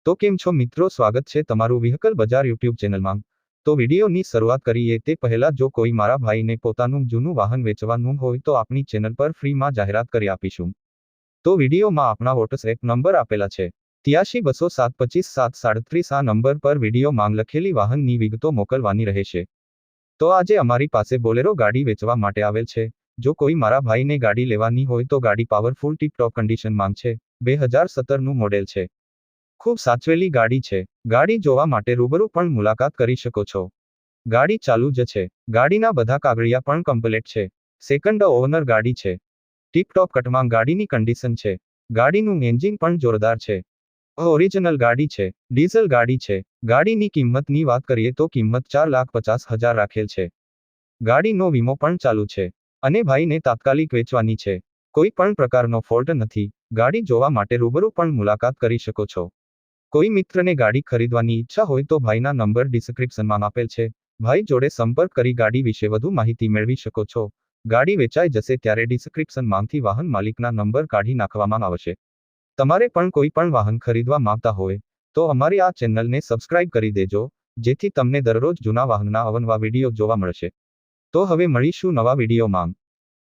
તો કેમ છો મિત્રો, સ્વાગત છે તમારું વ્હીકલ બજાર યુટ્યુબ ચેનલમાં। તો વિડીયોની શરૂઆત કરીએ તે પહેલા જો કોઈ મારા ભાઈને પોતાનું જૂનું વાહન વેચવાનું હોય તો આપણી ચેનલ પર ફ્રીમાં જાહેરાત કરી આપીશું। તો વિડીયોમાં આપણા વોટ્સએપ નંબર આપેલા છે 8320725737 આ નંબર પર વિડીયો માંગ લખેલી વાહનની વિગતો મોકલવાની રહેશે। તો આજે અમારી પાસે બોલેરો ગાડી વેચવા માટે આવેલ છે। જો કોઈ મારા ભાઈને ગાડી લેવાની હોય તો ગાડી પાવરફુલ ટીપ-ટોપ કન્ડિશનમાં છે। 2017નું મોડેલ છે। ખૂબ સાચવેલી ગાડી છે। ગાડી જોવા માટે રૂબરૂ પણ મુલાકાત કરી શકો છો। ગાડી ચાલુ જ છે। ગાડીના બધા કાગળિયા પણ કમ્પ્લીટ છે। સેકન્ડ ઓનર ગાડી છે। ટીપ-ટોપ કટમાં ગાડીની કન્ડિશન છે। ગાડીનું એન્જિન પણ જોરદાર છે। ઓરિજિનલ ગાડી છે। ડીઝલ ગાડી છે। ગાડીની કિંમતની વાત કરીએ તો કિંમત 4,50,000 રાખેલ છે। ગાડીનો વીમો પણ ચાલુ છે અને ભાઈને તાત્કાલિક વેચવાની છે। કોઈ પણ પ્રકારનો ફોલ્ટ નથી। ગાડી જોવા માટે રૂબરૂ પણ મુલાકાત કરી શકો છો। કોઈ મિત્રને ગાડી ખરીદવાની ઈચ્છા હોય તો ભાઈના નંબર ડિસ્ક્રિપ્શનમાં આપેલ છે। ભાઈ જોડે સંપર્ક કરી ગાડી વિશે વધુ માહિતી મેળવી શકો છો। ગાડી વેચાઈ જશે ત્યારે ડિસ્ક્રિપ્શનમાંથી વાહન માલિકના નંબર કાઢી નાખવામાં આવશે। તમારે પણ કોઈ પણ વાહન ખરીદવા માંગતા હોય તો અમારી આ ચેનલને સબસ્ક્રાઇબ કરી દેજો, જેથી તમને દરરોજ જૂના વાહનના અવનવા વિડીયો જોવા મળશે। તો હવે મળીશું નવા વિડીયોમાં।